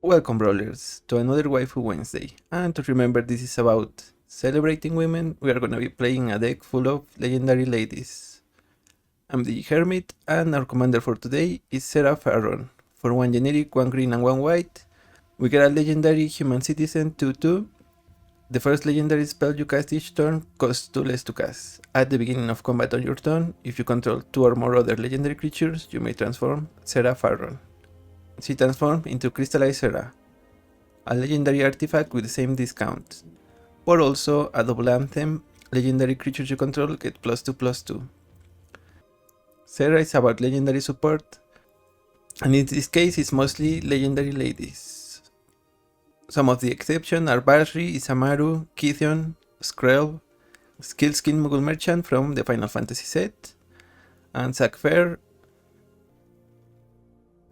Welcome Brawlers to another Waifu Wednesday, and to remember this is about celebrating women, we are gonna be playing a deck full of legendary ladies. I'm the Hermit, and our commander for today is Serah Farron. For 1 generic, 1 green and 1 white, we get a legendary human citizen 2/2. The first legendary spell you cast each turn costs 2 less to cast. At the beginning of combat on your turn, if you control 2 or more other legendary creatures, you may transform Serah Farron. She transformed into Crystallized Serah, a legendary artifact with the same discount, but also a double anthem. Legendary creatures you control get +2/+2. Serah is about legendary support, and in this case it's mostly legendary ladies. Some of the exceptions are Basri, Isamaru, Kytheon, Skrelv, Skillskin Muggle Merchant from the Final Fantasy set, and Zack Fair,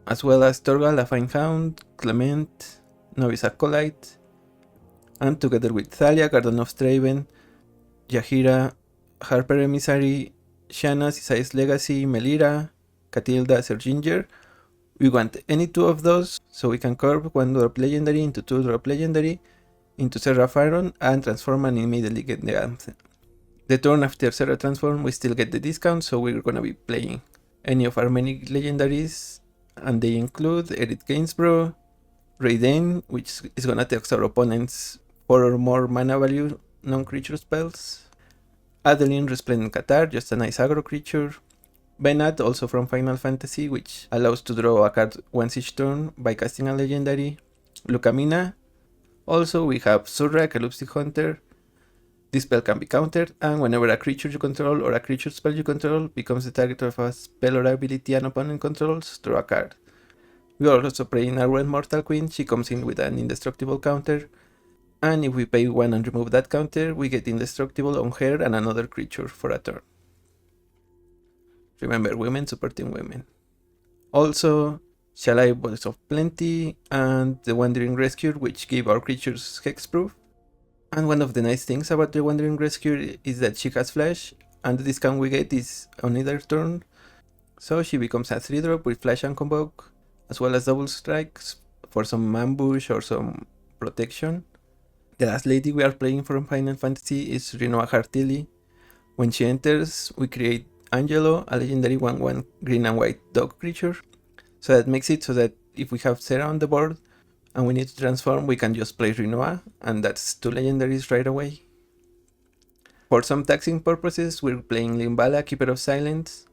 as well as Torgal, a fine Hound, Klement, Novice Acolyte, and together with Thalia, Garden of Thraben, Jaheira, Harper Emissary, Shanna, Sisai's Legacy, Melira, Catilda, Sir Ginger. We want any 2 of those, so we can curve 1 drop legendary into 2 drop legendary into Serah Farron and transform and immediately get the anthem. The turn after Serah transform, we still get the discount, so we're gonna be playing any of our many legendaries, and they include Edith Gainsborough, Reidane, which is gonna tax our opponents 4 or more mana value non-creature spells, Adeline, Resplendent Cathar, just a nice aggro creature, Benat, also from Final Fantasy, which allows to draw a card once each turn by casting a legendary, Lucamina. Also we have Surrak, a Lupstick Hunter. This spell can be countered, and whenever a creature you control or a creature spell you control becomes the target of a spell or ability an opponent controls, draw a card. We are also playing our Red Mortal Queen. She comes in with an indestructible counter, and if we pay 1 and remove that counter, we get indestructible on her and another creature for a turn. Remember, women supporting women. Also, Shalai, Voice of Plenty, and the Wandering Rescuer, which give our creatures hexproof. And one of the nice things about the Wandering Rescuer is that she has flash, and the discount we get is on either turn. So she becomes a 3-drop with flash and convoke, as well as double strikes for some ambush or some protection. The last lady we are playing from Final Fantasy is Rinoa Hartilli. When she enters, we create Angelo, a legendary 1/1 green and white dog creature. So that makes it so that if we have Serah on the board and we need to transform, we can just play Rinoa, and that's 2 legendaries right away. For some taxing purposes, we're playing Limbala, Keeper of Silence.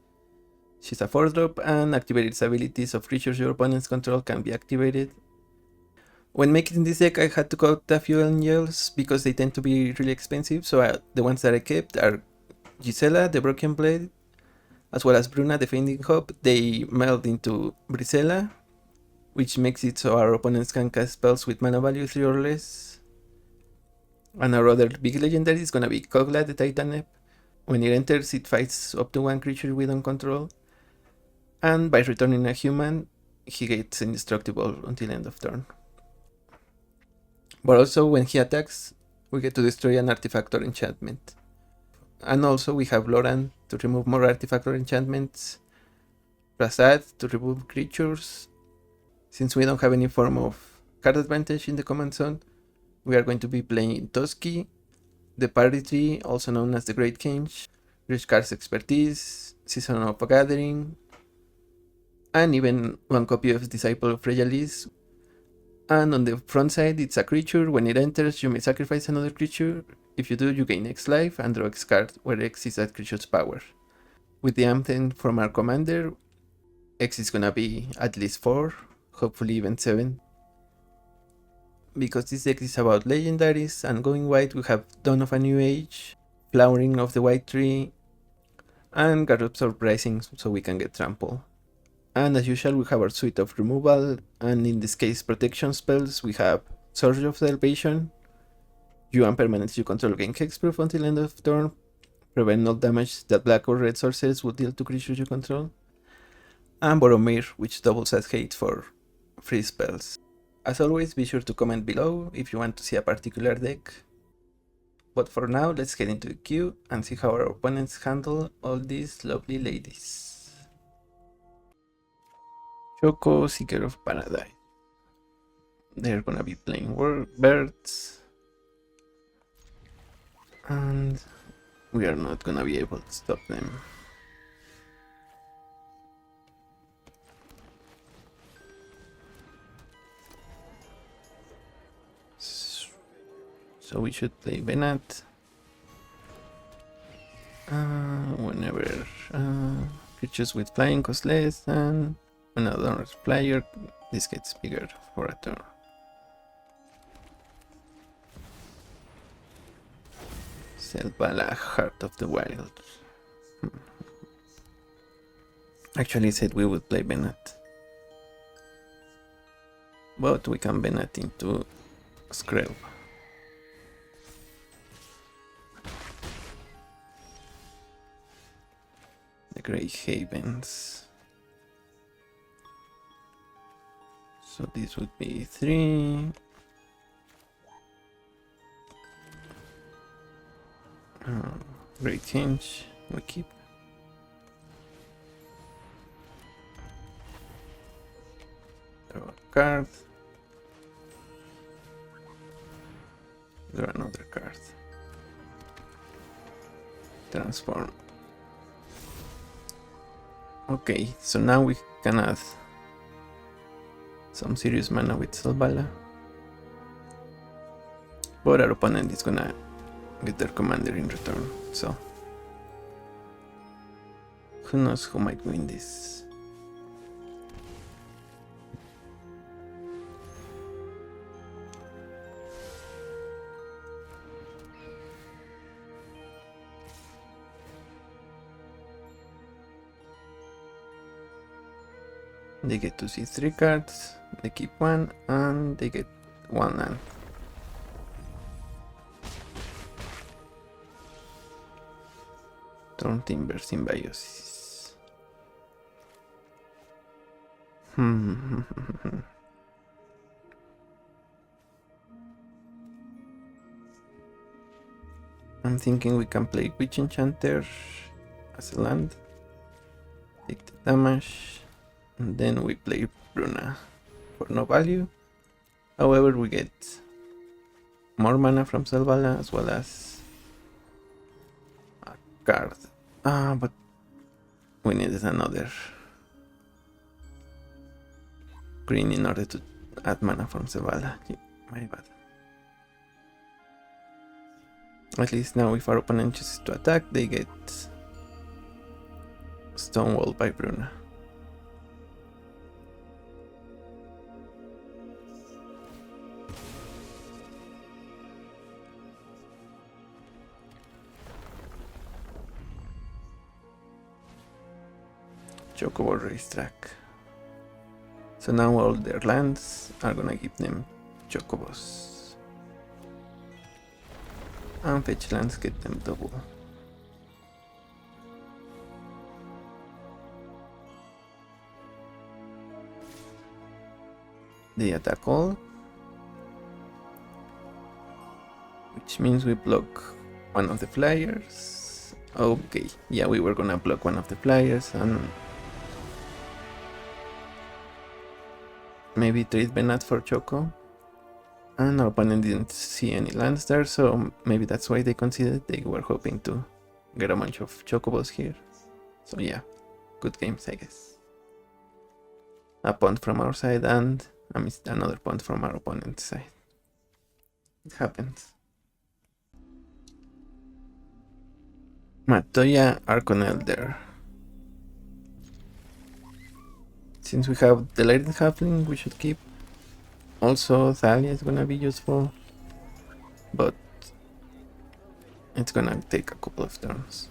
She's a 4-drop, and activated abilities of creatures your opponents control can be activated. When making this deck, I had to cut a few angels because they tend to be really expensive, so the ones that I kept are Gisela, the Broken Blade, as well as Bruna, the Fainting Hope. They meld into Brisela, which makes it so our opponents can cast spells with mana value 3 or less. And our other big legendary is gonna be Kogla, the Titanep. When it enters, it fights up to 1 creature we don't control, and by returning a human, he gets indestructible until end of turn. But also when he attacks, we get to destroy an artifact or enchantment. And also we have Loran to remove more artifact or enchantments, Prasad to remove creatures. Since we don't have any form of card advantage in the command zone, we are going to be playing Toski, the Party Tree, also known as the Great Kinch, Rich Cards Expertise, Season of a Gathering, and even 1 copy of Disciple of Regalis. And on the front side, it's a creature. When it enters, you may sacrifice another creature. If you do, you gain X life and draw X card, where X is that creature's power. With the anthem from our commander, X is gonna be at least 4, hopefully even 7. Because this deck is about legendaries and going white, we have Dawn of a New Age, Flowering of the White Tree, and Garrot's Rising, so we can get trample. And as usual, we have our suite of removal, and in this case protection spells. We have Surge of Salvation. You and permanents you control gain hexproof until end of turn. Prevent all damage that black or red sorcerers would deal to creatures you control. And Boromir, which doubles as hate for free spells. As always, be sure to comment below if you want to see a particular deck. But for now, let's get into the queue and see how our opponents handle all these lovely ladies. Choco, Seeker of Paradise. They're gonna be playing birds. And we are not gonna be able to stop them. So we should play Benat. Whenever creatures with flying cost less, and when another player, this gets bigger for a turn. Selvala, Heart of the Wild. Actually said we would play Benat. But we can Benat into Skrelv. The Grey Havens. So this would be 3. Great change, we keep. Draw a card. Draw another card. Transform. Okay, so now we can add some serious mana with Selvala. But our opponent is gonna get their commander in return, so who knows who might win this. They get to see 3 cards, they keep 1, and they get 1 land. Storm Timber Symbiosis. I'm thinking we can play Witch Enchanter as a land, take the damage, and then we play Bruna for no value. However, we get more mana from Selvala as well as a card. But we needed another green in order to add mana from Selvala. My bad. At least now if our opponent chooses to attack, they get Stonewall by Bruna. Chocobo Racetrack. So now all their lands are gonna give them Chocobos. And fetch lands get them double. They attack all, which means we block one of the flyers. Okay, yeah, we were gonna block one of the flyers and maybe trade Benat for Choco. And our opponent didn't see any lands there, so maybe that's why they considered. They were hoping to get a bunch of Chocobos here. So yeah, good games, I guess. A punt from our side and I missed another punt from our opponent's side. It happens. Matoya Archon Elder. Since we have Delighted Halfling, we should keep. Also, Thalia is gonna be useful, but it's gonna take a couple of turns.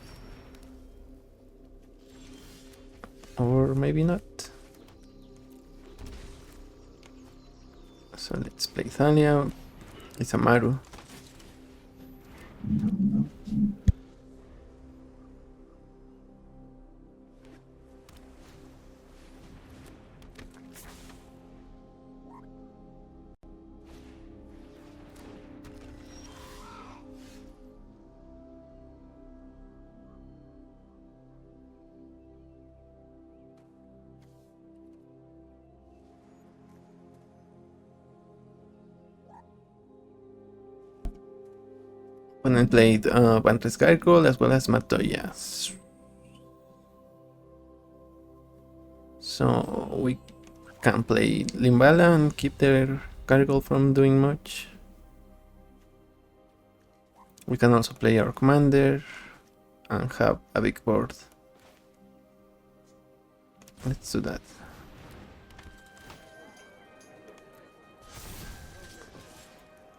Or maybe not. So let's play Thalia. Isamaru. Opponent played Vantress Gargoyle as well as Matoya. So we can play Limbala and keep their Gargoyle from doing much. We can also play our commander and have a big board. Let's do that.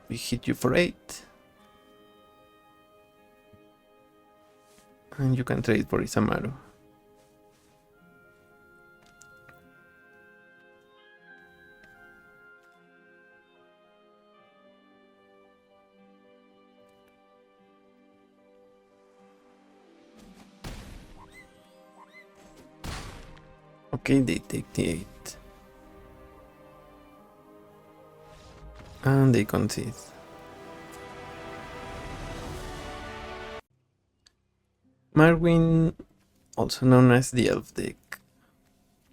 We hit you for 8. And you can trade for Isamaru. Okay, they take the 8. And they concede. Marwyn, also known as the Elf deck,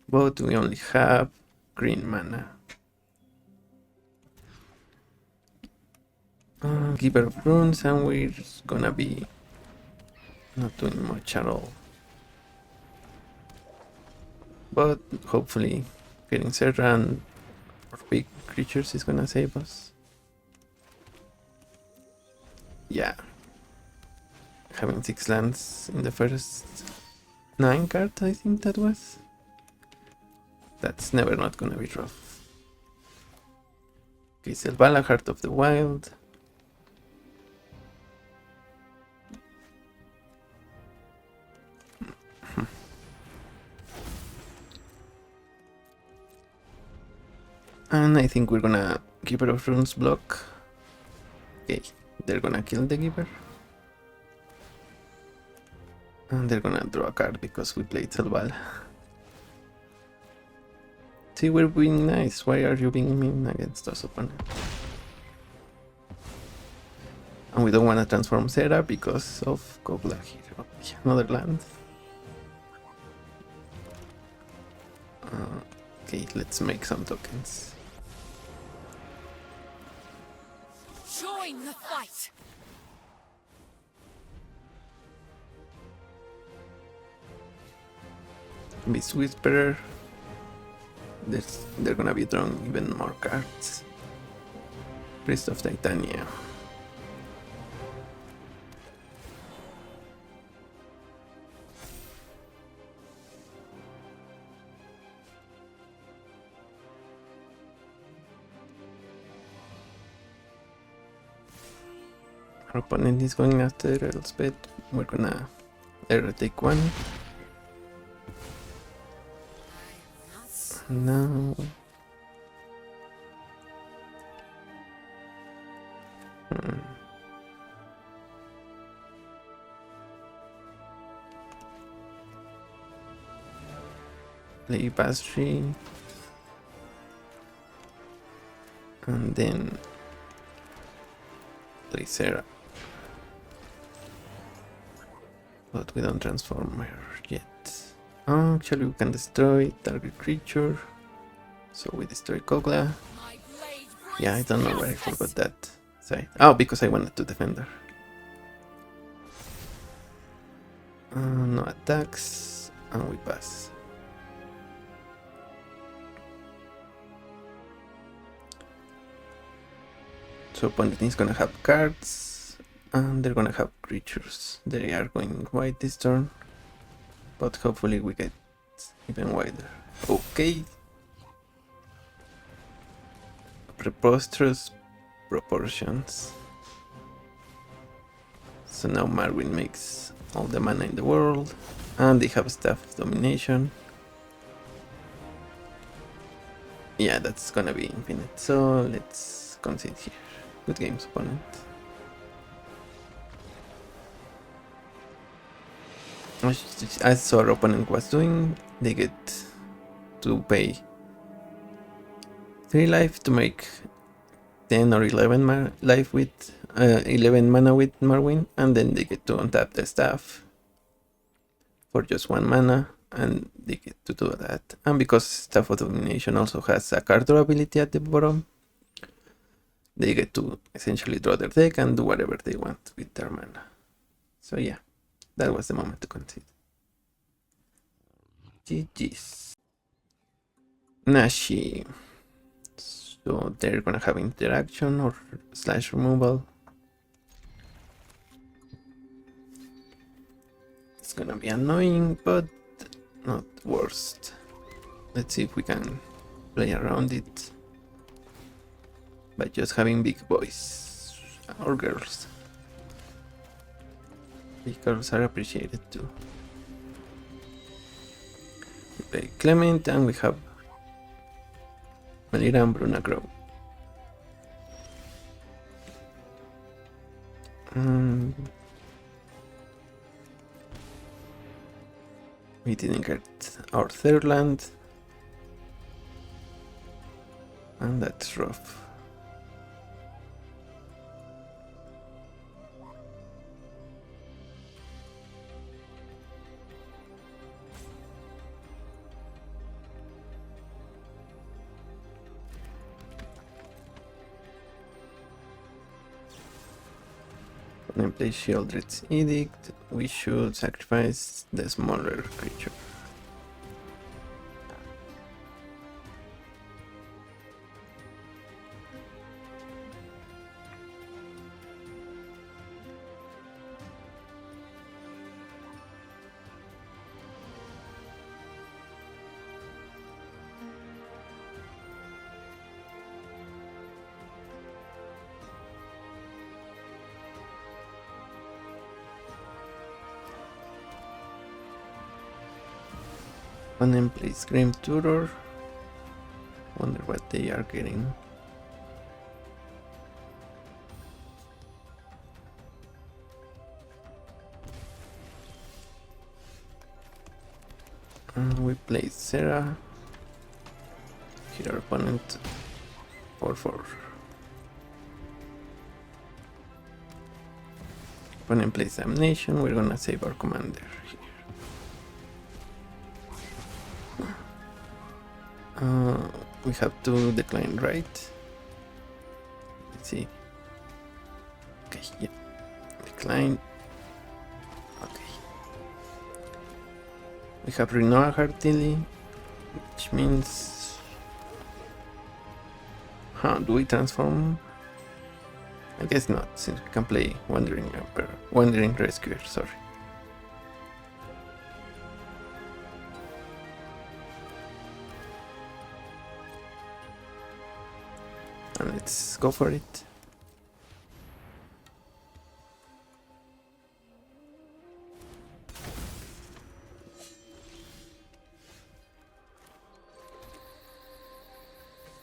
but we only have green mana. Giver of Runes, and we're gonna be not doing much at all. But hopefully getting Serah and our big creatures is gonna save us. Yeah. Having 6 lands in the first 9 cards, I think that was. That's never not gonna be rough. Okay, Selvala, Heart of the Wild. And I think we're gonna Giver of Runes block. Okay, they're gonna kill the Giver. And they're gonna draw a card because we played Selvala. See, we're being nice. Why are you being mean against us, opponent? And we don't want to transform Serah because of Kobla here. Okay, another land. Okay, let's make some tokens. Join the fight. Beast Whisperer. They're gonna be drawing even more cards. Priest of Titania. Our opponent is going after Elspeth. We're gonna take 1. No. Play Basri. And then play Serah. But we don't transform her yet. Actually, we can destroy target creature. So we destroy Kogla. Yeah, I don't know why I forgot that side. Oh, because I wanted to defend her. No attacks. And we pass. So opponent is gonna have cards. And they're gonna have creatures. They are going white this turn. But hopefully we get even wider. Okay. Preposterous proportions. So now Marwyn makes all the mana in the world. And they have Staff of Domination. Yeah, that's gonna be infinite. So let's concede here. Good games, opponent. As our opponent was doing, they get to pay 3 life to make 10 or 11 life with 11 mana with Marwyn, and then they get to untap the staff for just 1 mana, and they get to do that. And because Staff of Domination also has a card draw ability at the bottom, they get to essentially draw their deck and do whatever they want with their mana. So yeah, that was the moment to concede. GG's. Nashi. So they're gonna have interaction or slash removal. It's gonna be annoying, but not worst. Let's see if we can play around it by just having big boys or girls. Big girls are appreciated too. We play Klement and we have Melira and Bruna Grow. We didn't get our third land, and that's rough. When play Sheoldred's Edict, we should sacrifice the smaller creature. Opponent plays Grim Tutor. Wonder what they are getting. We play Serah. Hit our opponent 4/4. Opponent plays Damnation. We're gonna save our commander here. We have to decline, right? Let's see. Okay, yeah. Decline. Okay. We have Rinoa Heartily, which means... do we transform? I guess not, since we can play Wandering Rescuer, sorry. And let's go for it.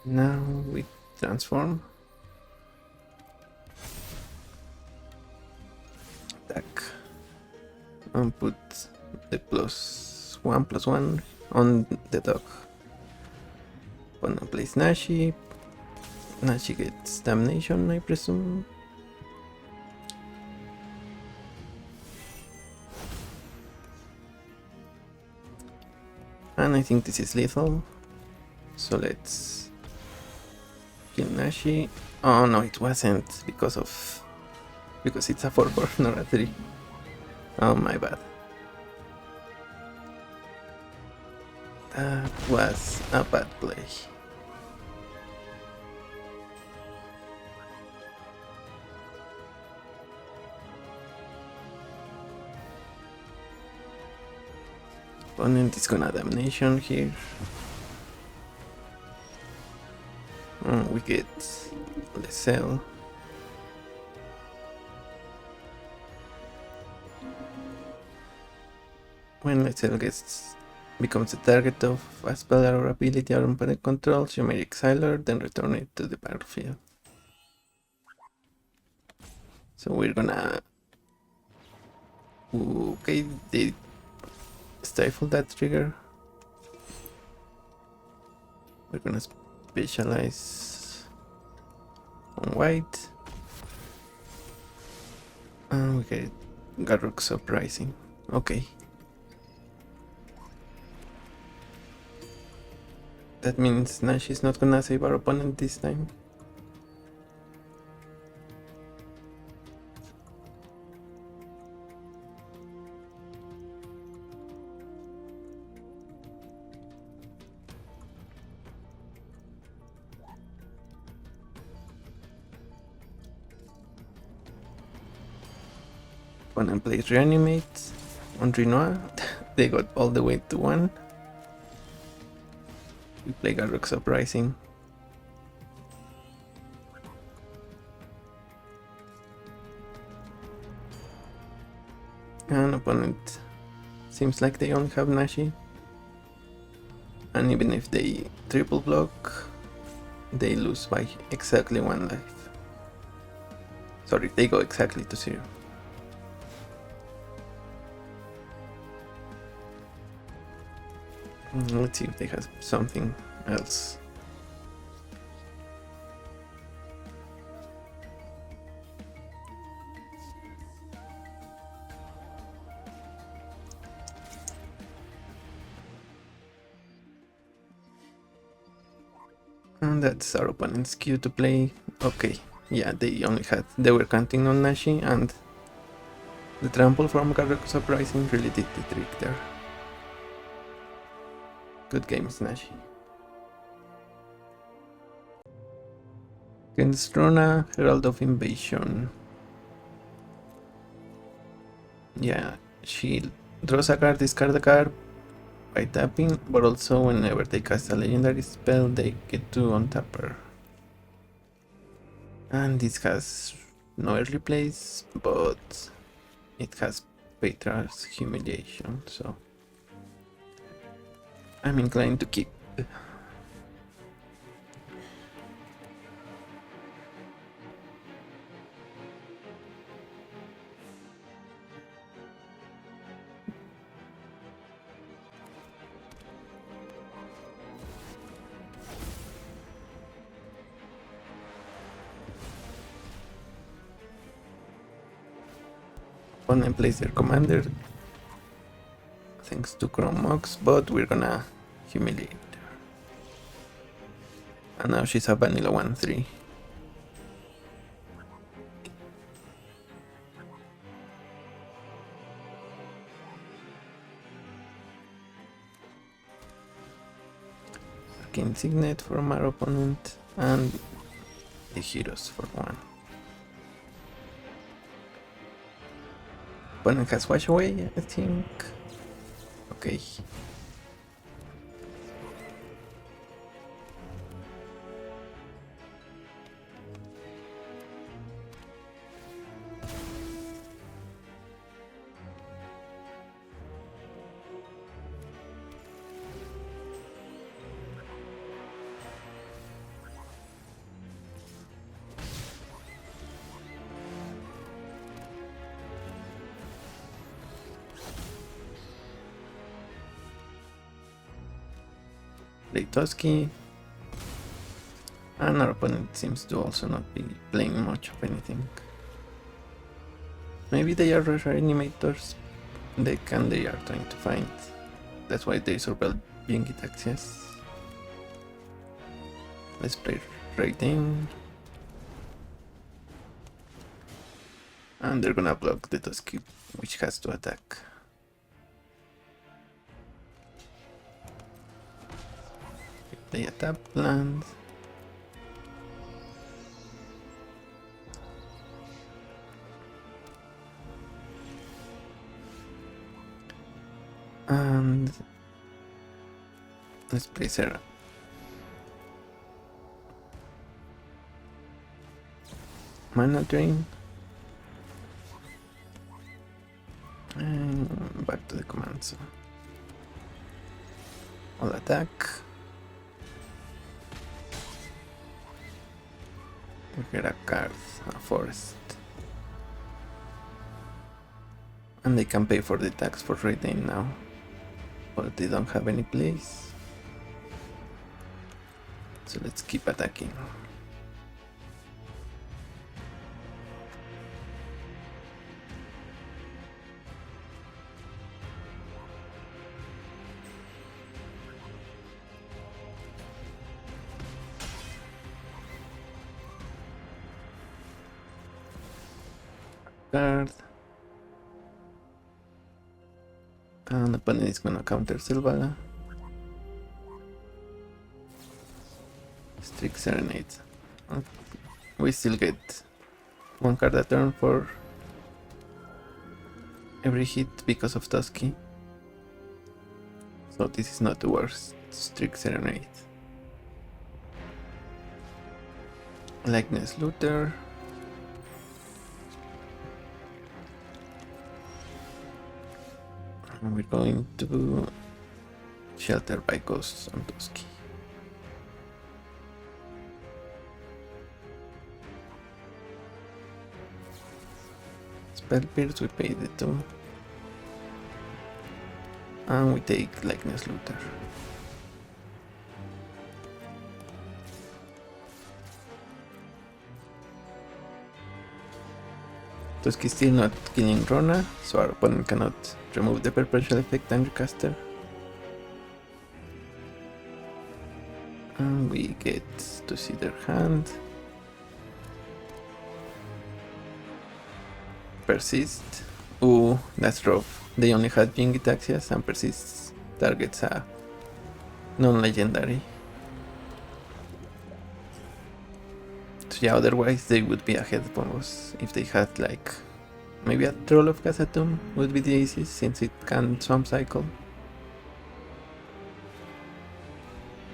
Now we transform. Attack. And put the +1/+1 on the dog. Opponent plays Nashi. Nashi gets Damnation, I presume. And I think this is lethal. So let's kill Nashi. Oh no, it wasn't because it's a 4/4, not a 3. Oh my bad. That was a bad play. Opponent is gonna Damnation here. We get the cell. When the cell becomes the target of a spell or ability our opponent controls, you may exile her, then return it to the battlefield. So we're gonna... Okay, they stifle that trigger. We're gonna specialize on white. And we get Garruk's Uprising. Okay. That means Nash is not gonna save our opponent this time. Opponent plays Reanimate on Rinoa. They got all the way to 1. We play Garruk's Uprising. And opponent seems like they only have Nashi. And even if they triple block, they lose by exactly 1 life. Sorry, they go exactly to 0. Let's see if they have something else. And that's our opponent's cue to play. Okay, yeah, they were counting on Nashi, and the trample from Garruk's Uprising really did the trick there. Good game, Nashi. Genstrona, Herald of Invasion. Yeah, she draws a card, discard a card by tapping, but also whenever they cast a legendary spell, they get to untap her. And this has no early plays, but it has Petra's Humiliation, so I'm inclined to keep. Opponent plays their commander thanks to Chrome Mox, but we're gonna humiliate her. And now she's a vanilla 1/3. Arcane Signet from our opponent, and the Heroes for 1. Opponent has Wash Away, I think. Okay. Play Toski, and our opponent seems to also not be playing much of anything. Maybe they are reanimators, they are trying to find. That's why they survived being it access. Let's play Reidane. And they're gonna block the Toski, which has to attack. They tap land. And let's play Serah. Mana drain. And back to the command zone. I'll attack. We get a card, a forest. And they can pay for the tax for Reidane now. But they don't have any place. So let's keep attacking. Card. And the opponent is gonna counter Sylvala. Strict Serenade. We still get 1 card a turn for every hit because of Tusky. So this is not the worst. Strict Serenade. Likeness Looter. And we're going to Shelter by Ghosts on Tusky. Spell Pierce, we pay the 2. And we take Likeness Looter. Tusky is still not killing Rona, so our opponent cannot remove the Perpetual Effect and Recaster. And we get to see their hand. Persist. Ooh, that's rough. They only had Jingitaxias and Persist targets a non-legendary. So yeah, otherwise they would be ahead of us if they had like maybe a Troll of Khazad-dûm would be the easiest since it can Swamp Cycle.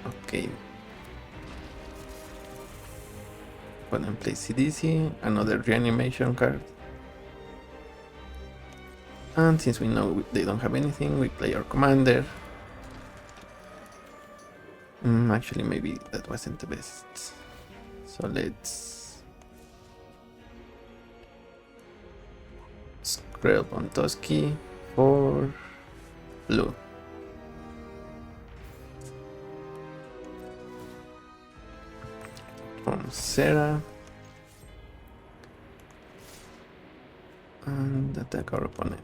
Okay. Opponent plays CDC, another reanimation card. And since we know they don't have anything, we play our commander. Actually, maybe that wasn't the best. So let's Skrelv on Tusky for blue. From Serah. And attack our opponent.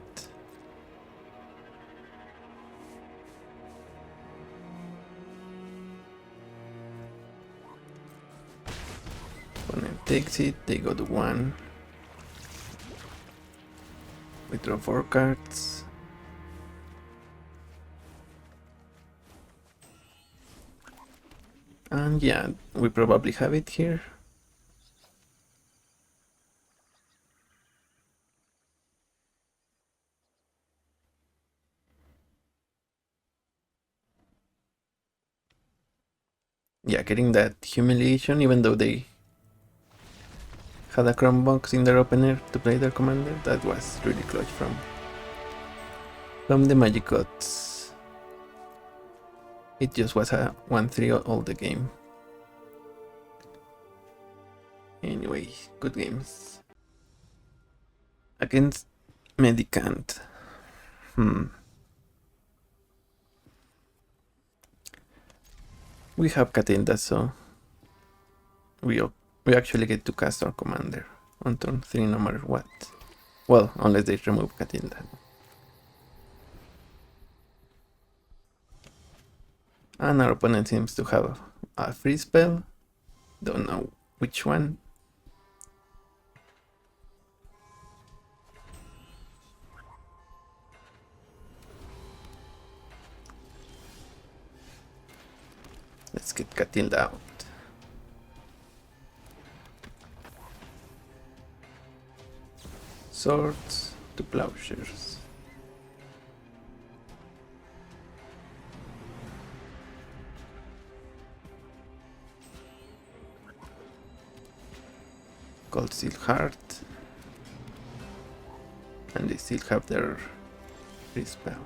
Opponent takes it, they go to 1. We draw 4 cards. And yeah, we probably have it here. Yeah, getting that humiliation even though they had a Chrome box in their opener to play their commander, that was really clutch from the Magic Gods. It just was a 1-3 all the game. Anyway, good games. Against Medicant. We have Cathar, so we actually get to cast our commander on turn 3 no matter what. Well, unless they remove Cathar. And our opponent seems to have a free spell. Don't know which one. Let's get Cathar out. Swords to Plowshares. Cold Steel Heart. And they still have their free spell.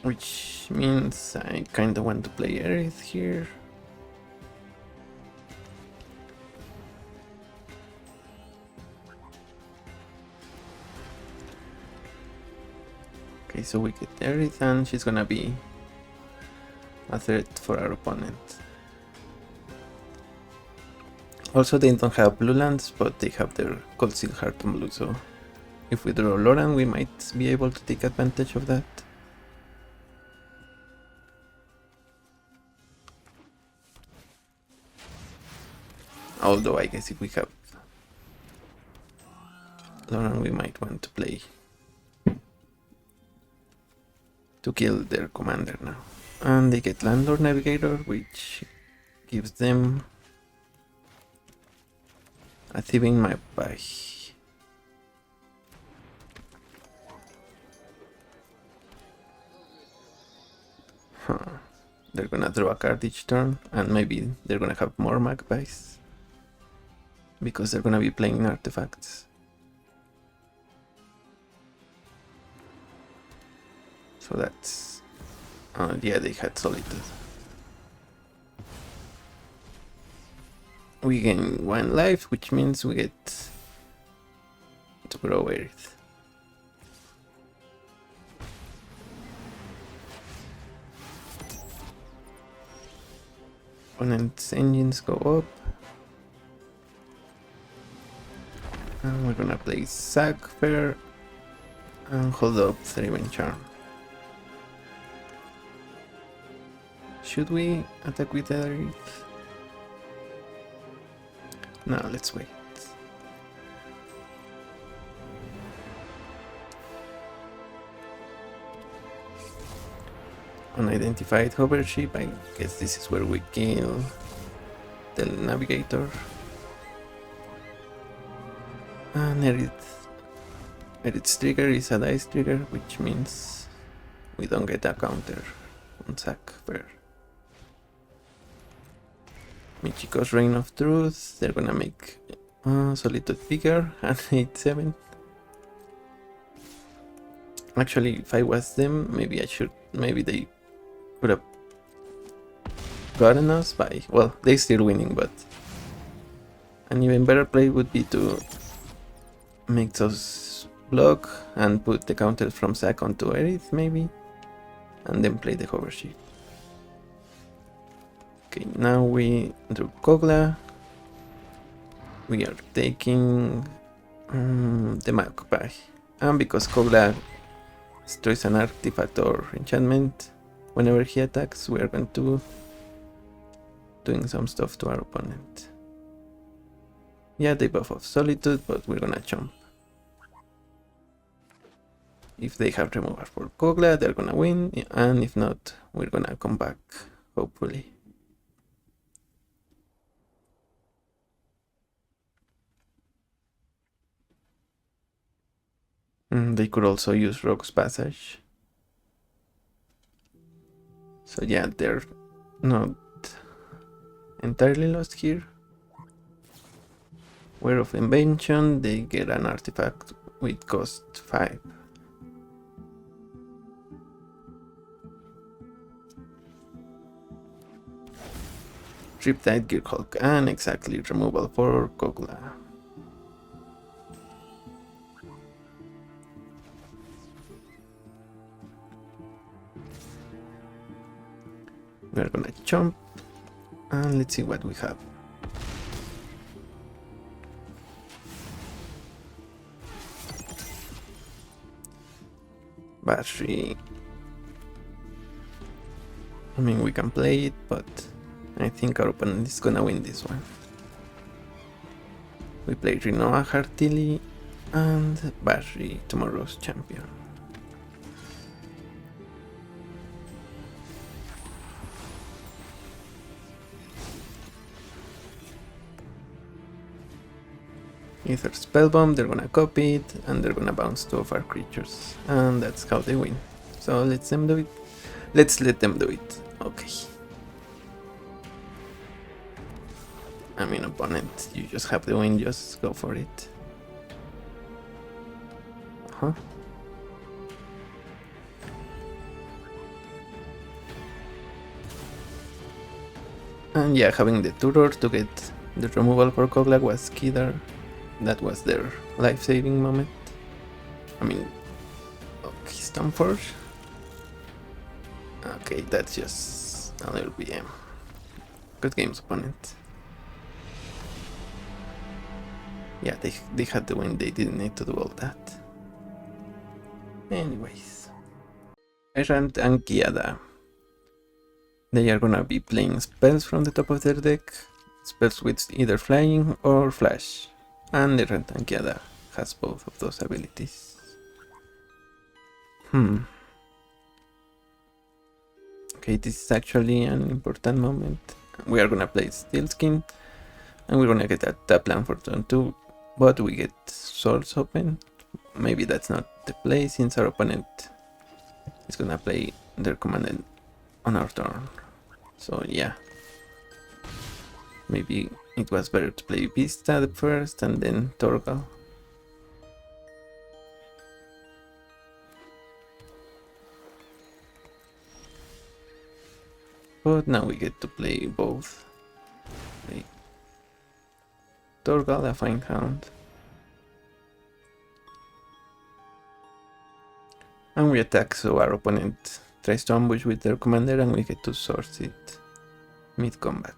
Which means I kinda want to play Aerith here. Okay, so we get Aerith and she's gonna be a threat for our opponent. Also, they don't have blue lands, but they have their Cold Steel Heart on blue, so if we draw Loran, we might be able to take advantage of that. Although I guess if we have Loran, we might want to play to kill their commander now. And they get Landlord Navigator, which gives them a thieving map by They're gonna draw a card each turn, and maybe they're gonna have more magpies because they're gonna be playing artifacts. So that's... yeah, they had Solitude. We gain 1 life, which means we get to grow Earth. Opponent's engines go up. And we're gonna play Zack Fair and hold up Thraben Charm. Should we attack with Legendaries? No, let's wait. Unidentified hover ship, I guess this is where we kill the navigator. And Herit's trigger is a dice trigger, which means we don't get a counter on Zack Fair. Michiko's Reign of Truth, they're gonna make Solitude bigger and 8-7. Actually, if I was them, maybe they could have gotten us by, well, they're still winning, but an even better play would be to make those block and put the counters from Zack onto Aerith, maybe, and then play the hover ship. Okay, now we do Kogla. We are taking the magpie, and because Kogla destroys an artifact or enchantment whenever he attacks, we are going to doing some stuff to our opponent. Yeah, they buff off Solitude, but we're gonna jump. If they have removal for Kogla, they're gonna win, and if not, we're gonna come back, hopefully. They could also use Rogue's Passage. So yeah, they're not entirely lost here. Ware of Invention, they get an artifact with cost 5. Riptide Gearhulk, and exactly removal for Kogla. We are gonna jump and let's see what we have. Basri. I mean, we can play it, but I think our opponent is gonna win this one. We play Rinoa Heartily and Basri, tomorrow's champion. Either Spellbomb, they're gonna copy it, and they're gonna bounce 2 of our creatures. And that's how they win. So let's them do it. Let's let them do it. Okay. I mean, opponent, you just have the win, just go for it. Huh? And yeah, having the Turor to get the removal for Kogla was key there. That was their life-saving moment. I mean, okay, Stoneforge. Okay, that's just a little BM. Good games, opponent. Yeah, they had the win, they didn't need to do all that. Anyways. Errant and Kiada. They are gonna be playing spells from the top of their deck. Spells with either flying or flash. And Errant and Kiada has both of those abilities. Okay, this is actually an important moment. We are gonna play Steelskin, and we're gonna get a tap land for turn 2, but we get Souls Open. Maybe that's not the play, since our opponent is gonna play their command on our turn. So yeah, maybe it was better to play Vista first and then Torgal. But now we get to play both. Play Torgal, a fine Hound. And we attack, so our opponent tries to ambush with their commander and we get to source it mid-combat.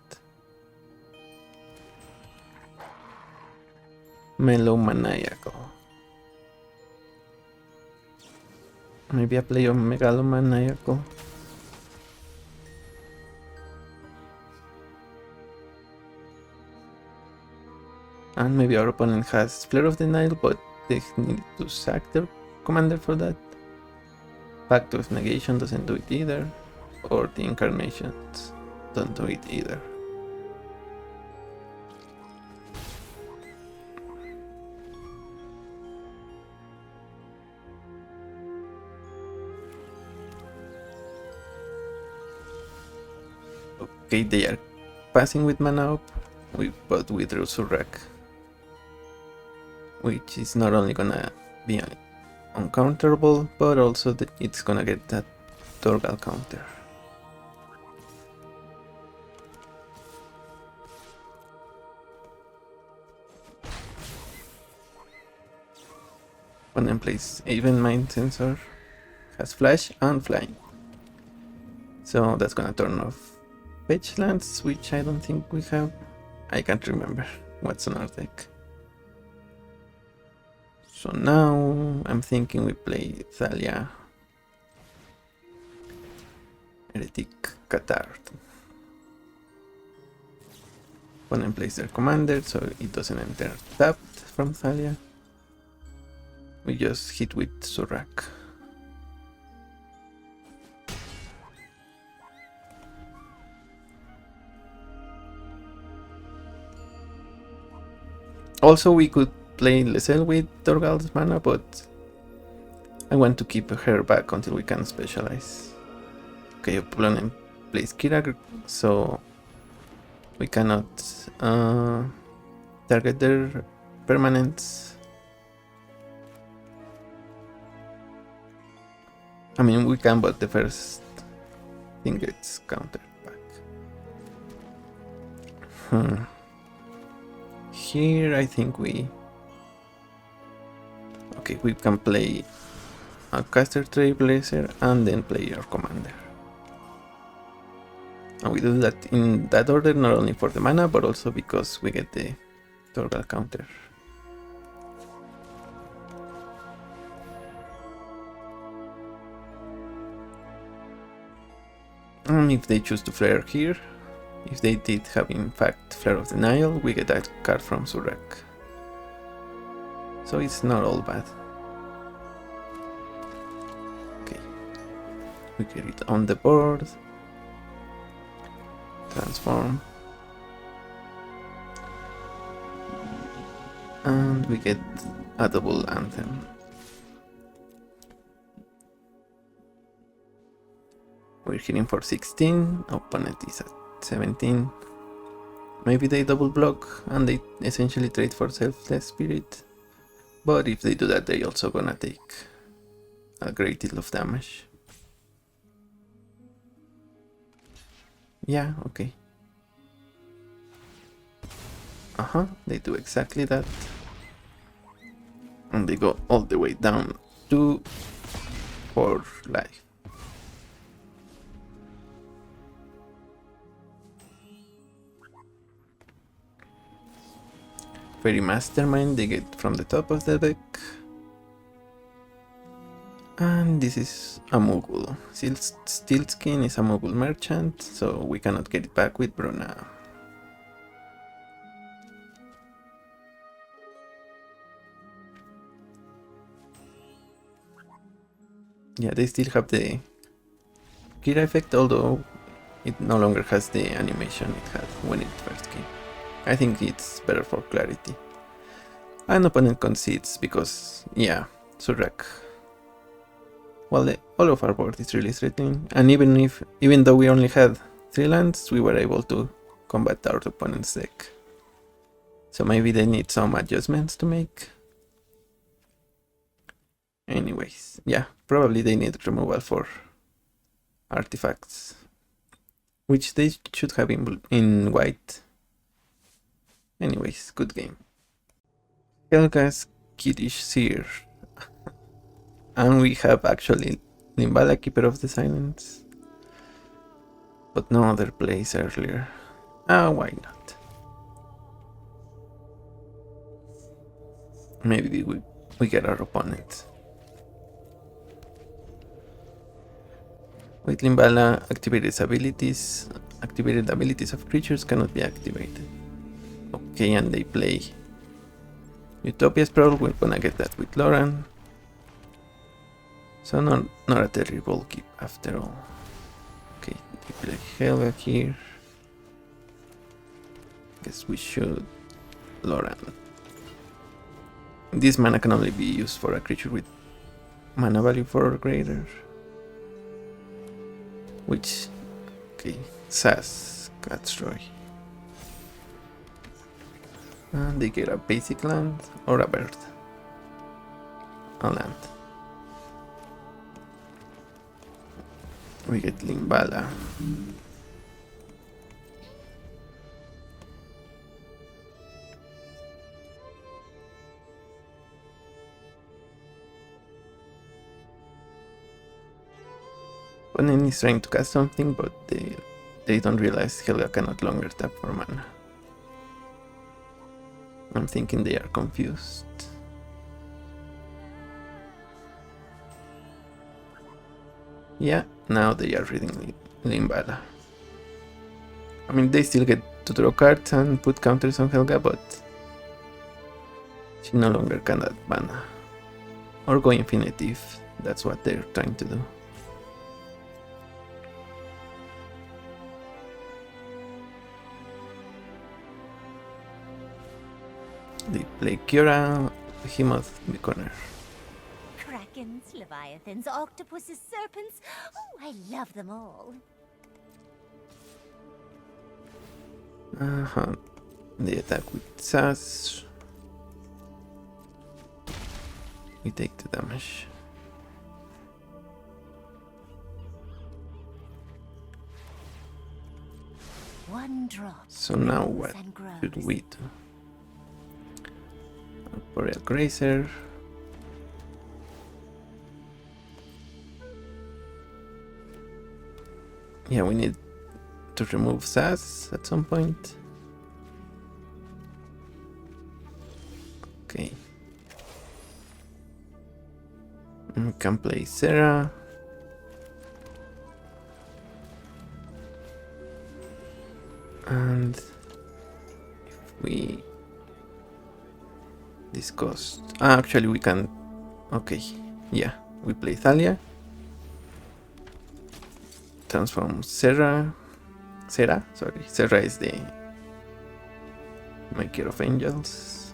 Melomaniacal. Maybe a play of Megalomaniacal. And maybe our opponent has Flare of the Nile, but they need to sack their commander for that. Pact of Negation doesn't do it either, or the Incarnations don't do it either. Okay, they are passing with mana up, but we drew Surrak, which is not only gonna be uncounterable, but also it's gonna get that Torgal counter. Opponent plays Even Mind Sensor, has Flash and Flying. So that's gonna turn off Fetch lands, which I don't think we have. I can't remember what's on our deck. So now I'm thinking we play Thalia, Heretic, Cathar. Opponent plays their commander, so it doesn't enter tapped from Thalia. We just hit with Surrak. Also, we could play Lessel with Torgal's mana, but I want to keep her back until we can specialize. Okay, opponent plays Kira, so we cannot target their permanents. I mean, we can, but the first thing gets countered back. Here I think we can play a caster Trailblazer and then play our commander. And we do that in that order, not only for the mana, but also because we get the Torgal counter. And if they choose to flare here, if they did have in fact Flare of the Nile, we get that card from Surrak. So it's not all bad. Okay, we get it on the board. Transform. And we get a double Anthem. We're hitting for 16, opponent is at 17. Maybe they double block and they essentially trade for Selfless Spirit. But if they do that, they're also gonna take a great deal of damage. Yeah, okay. They do exactly that. And they go all the way down to 4 life. Fairy Mastermind they get from the top of the deck. And this is a Moogle. Steelskin is a Moogle merchant, so we cannot get it back with Bruna. Yeah, they still have the Kira effect, although it no longer has the animation it had when it first came. I think it's better for clarity. And opponent concedes because, yeah, Surrak Well, all of our board is really threatening, and even though we only had 3 lands, we were able to combat our opponent's deck. So maybe they need some adjustments to make. Anyways, yeah, probably they need removal for artifacts, which they should have in white. Anyways, good game. Helga's Kiddish Seer. And we have actually Limbala, Keeper of the Silence. But no other plays earlier. Why not? Maybe we get our opponent. With Limbala, activated abilities of creatures cannot be activated. Okay, and they play Utopia's Brawl. We're gonna get that with Loran. So not a terrible keep after all. Okay, they play Helga here. Guess we should Loran. This mana can only be used for a creature with mana value 4 or greater. Which, okay, Sass, Catsroy. And they get a basic land or a bird. A land. We get Limbala. Opponent is trying to cast something, but they don't realize Helga cannot longer tap for mana. I'm thinking they are confused. Yeah, now they are reading Limbala. I mean, they still get to draw cards and put counters on Helga, but she no longer can add mana. Or go infinite if that's what they're trying to do. They play Kira, Behemoth in the corner. Krakens, leviathans, octopuses, serpents. Oh, I love them all. They attack with Sass. We take the damage. One drop. So now what should we do? Boreal Grazer. Yeah, we need to remove Sass at some point. Okay. We can play Serah. And if we discussed. Actually, we can. Okay, yeah, we play Thalia. Transform Serah. Serah is the Maker of Angels.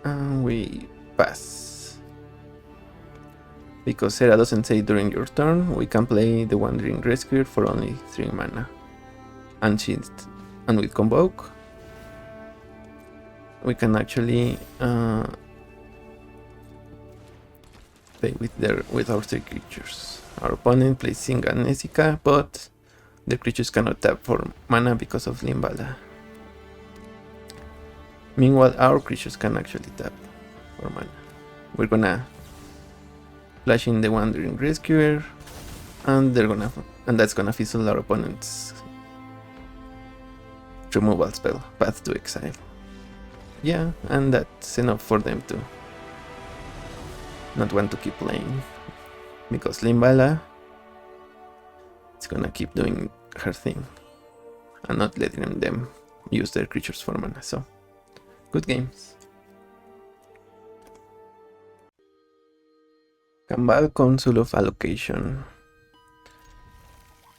And we pass. Because Serah doesn't say during your turn, we can play the Wandering Rescuer for only 3 mana. And with Convoke, we can actually play with our 3 creatures. Our opponent plays Singa and Nessica, but the creatures cannot tap for mana because of Limbala. Meanwhile, our creatures can actually tap for mana. We're gonna flash in the Wandering Rescuer, and that's gonna fizzle our opponent's removal spell, Path to Exile. Yeah, and that's enough for them to not want to keep playing, because Limbala is gonna keep doing her thing and not letting them use their creatures for mana. So, good games. Kambal Consul of Allocation.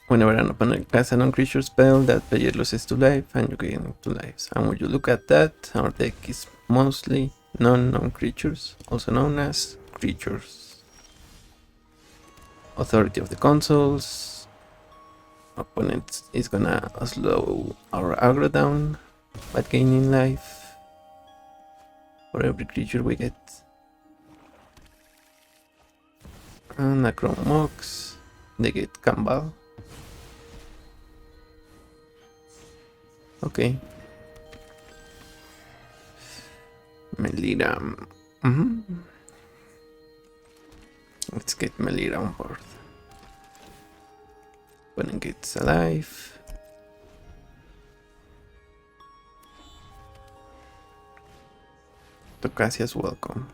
Whenever an opponent casts a non-creature spell, that player loses 2 life and you gain 2 lives. And when you look at that, our deck is mostly non-creatures, also known as creatures. Authority of the Consuls. Opponent is gonna slow our aggro down by gaining life for every creature we get. And Akros, they get Kambal. Okay. Melira. Let's get Melira on board. Opponent gets alive. Tocasia's welcome.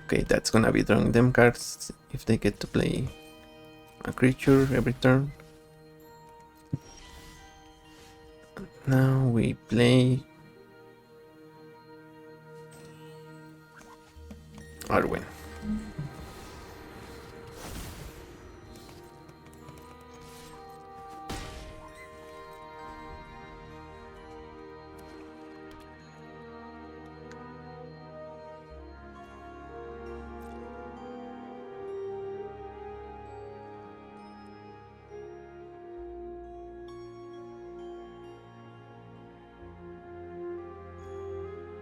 Okay, that's gonna be drawing them cards if they get to play a creature every turn. Now we play Arwen.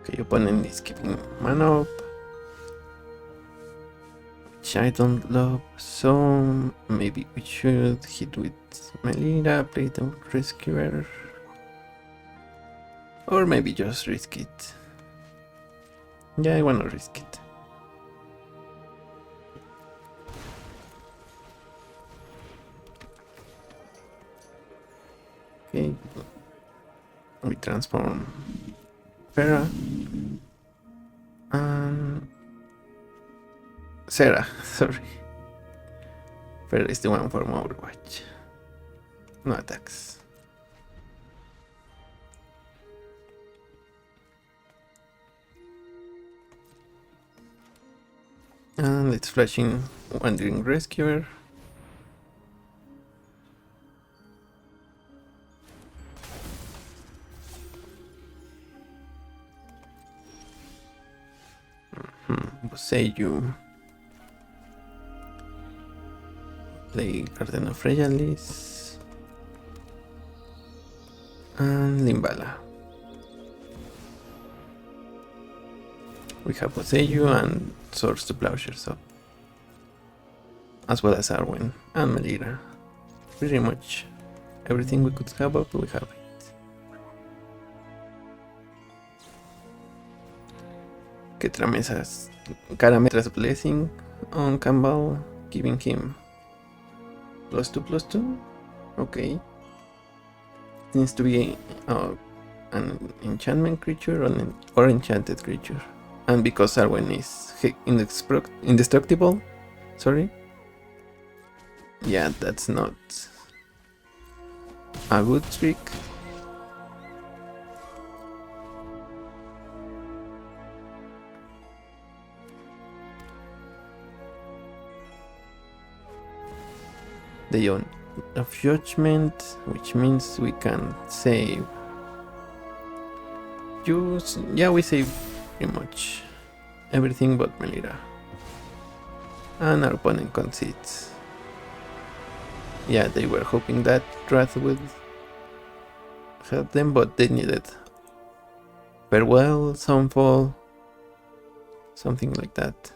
Okay, opponent is keeping mana up, which I don't love, so maybe we should hit with Melira, play the Rescuer, or maybe just risk it. Yeah, I wanna risk it. Okay, we transform Farah and Serah, sorry. Farah is the one from Overwatch. No attacks. And let's flash in Wandering Rescuer. Boseiju. Play Garden of Regalis and Limbala. We have Boseiju and Swords to Plowshares up, as well as Arwen and Melira. Pretty much everything we could have up, we have it. Karametra's Blessing on Kambal, giving him +2/+2. Okay. Needs to be an enchantment creature or enchanted creature. And because Arwen is indestructible, sorry. Yeah, that's not a good trick. The Yawn of Judgment, which means we can save. We save pretty much everything but Melira. And our opponent concedes. Yeah, they were hoping that Wrath would help them, but they needed Farewell, Sunfall, something like that.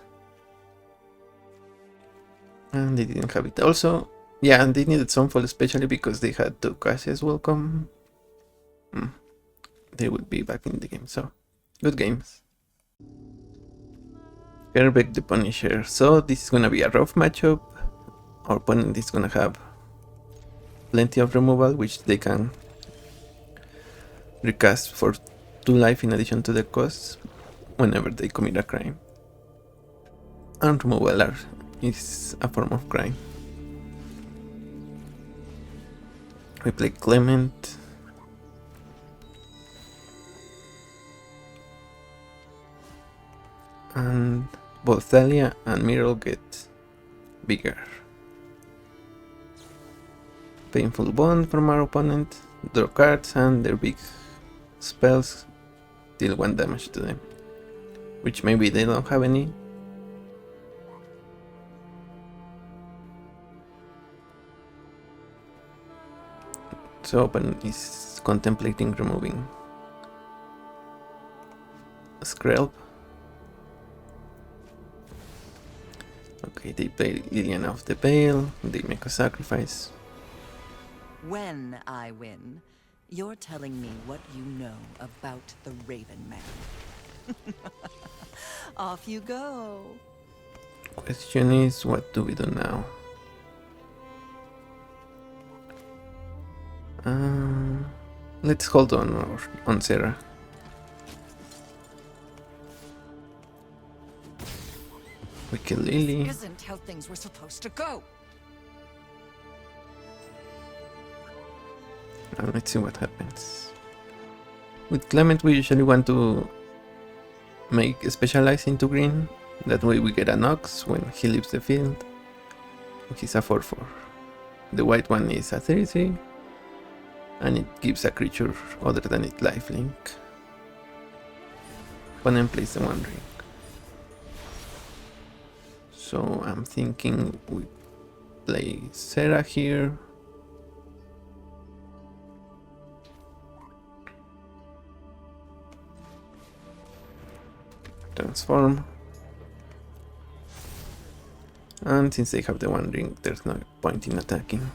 And they didn't have it. Also, yeah, and they needed Sunfall especially because they had Tocasia's welcome. They would be back in the game, so good games. Herbeck the Punisher. So this is gonna be a rough matchup. Our opponent is gonna have plenty of removal, which they can recast for 2 life in addition to the costs whenever they commit a crime. And removal is a form of crime. We play Klement. And both Thalia and Myrel get bigger. Painful Bond from our opponent. Draw cards and their big spells deal 1 damage to them. which maybe they don't have any. So opponent is contemplating removing Skrelv. Okay, they play Liliana of the Veil, they make a sacrifice. When I win, you're telling me what you know about the Raven Man. Off you go. Question is, what do we do now? Let's hold on Serah. We kill Lily. This isn't how things were supposed to go. And let's see what happens. With Klement we usually want to make specialize into green. That way we get a Nox when he leaves the field. He's a 4/4. The white one is a 3/3. And it gives a creature other than its lifelink. Opponent plays the One Ring. So I'm thinking we play Serah here. Transform. And since they have the One Ring, there's no point in attacking.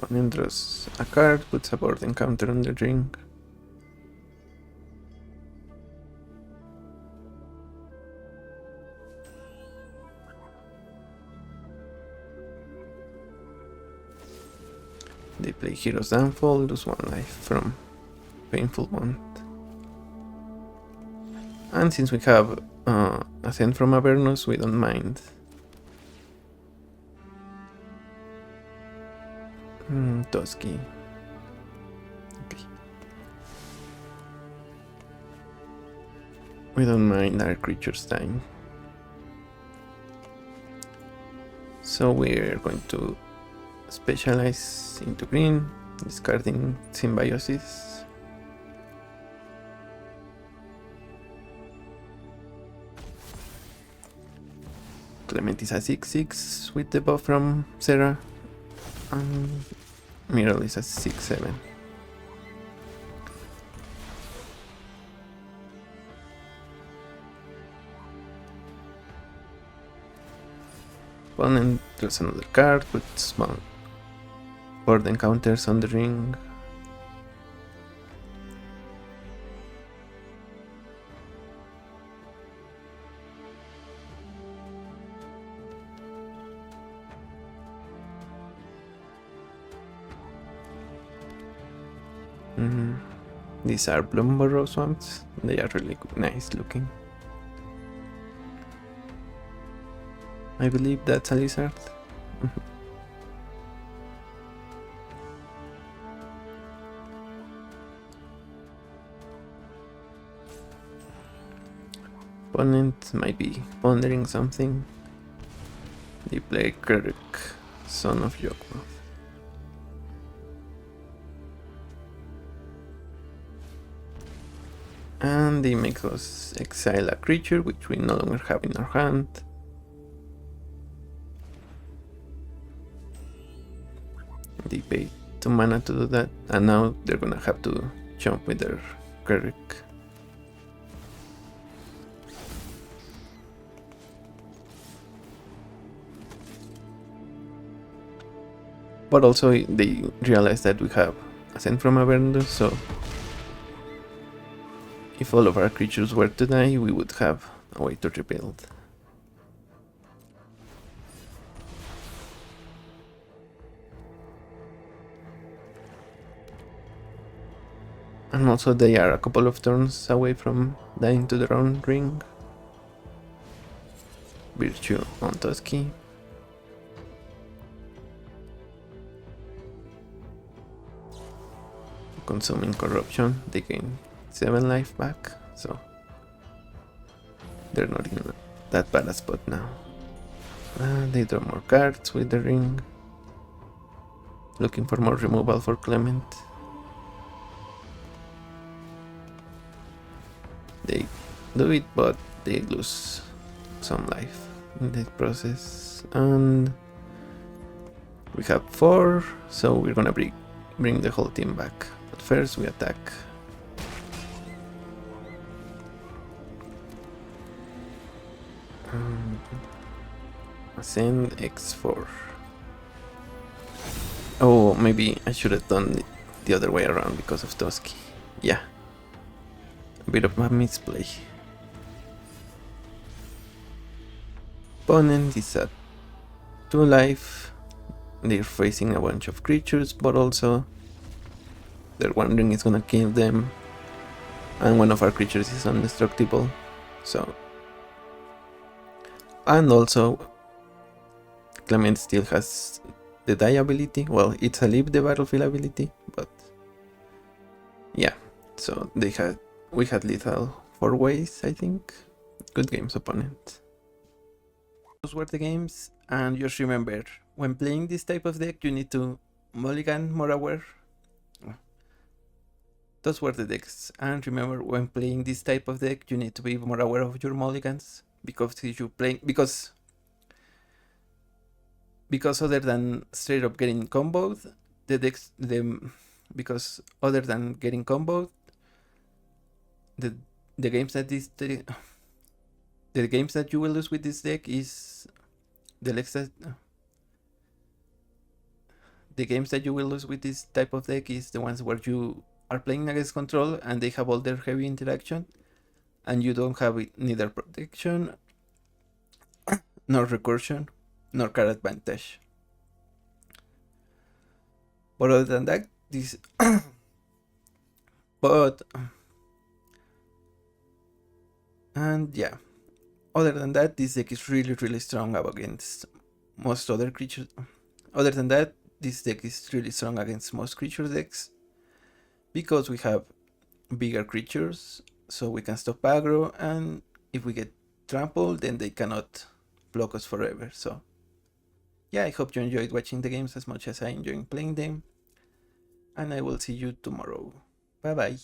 Opponent draws a card, puts a board encounter on the ring. They play Hero's Downfall, lose 1 life from Painful Bond. And since we have Ascent from Avernus, we don't mind. Toski. Okay. We don't mind our creatures dying. So we're going to specialize into green, discarding Symbiosis. Klement is a 6/6 with the buff from Serah. And Myrel is a 6/7. Opponent draws another card, puts board encounters on the ring. These are Bloomburrow swamps. They are really nice looking. I believe that's a lizard. Opponent might be pondering something. They play Heretic, Son of Yawgmoth. And they make us exile a creature which we no longer have in our hand. They pay 2 mana to do that, and now they're gonna have to jump with their Heretic. But also they realize that we have Ascent from Avernus, so if all of our creatures were to die, we would have a way to rebuild. And also they are a couple of turns away from dying to their own ring. Virtue on Toski. Consuming Corruption, they gain 7 life back, so they're not in that bad a spot now. They draw more cards with the ring. Looking for more removal for Klement. They do it, but they lose some life in the process. And we have 4, so we're gonna bring the whole team back. But first we attack. Ascend X4. Oh, maybe I should have done it the other way around because of Toski. Yeah. A bit of a misplay. Opponent is at 2 life. They're facing a bunch of creatures, but also their Wandering is gonna kill them. And one of our creatures is indestructible. So. And also, Klement still has the die ability. Well, it's a leave the battlefield ability, but yeah. So we had lethal 4 ways, I think. Good games, opponent. Those were the games, and just remember, when playing this type of deck, you need to mulligan more aware. Those were the decks, and remember, when playing this type of deck, you need to be more aware of your mulligans, because if you play because other than straight up getting comboed, because other than getting comboed, the games that the games that you will lose with this deck is the games that you will lose with this type of deck is the ones where you are playing against control and they have all their heavy interaction and you don't have neither protection nor recursion nor card advantage. But other than that, this and yeah, other than that, this deck is really strong against most other creatures. Other than that, this deck is really strong against most creature decks because we have bigger creatures, so we can stop aggro, and if we get trampled, then they cannot block us forever. So yeah, I hope you enjoyed watching the games as much as I enjoyed playing them, and I will see you tomorrow. Bye bye.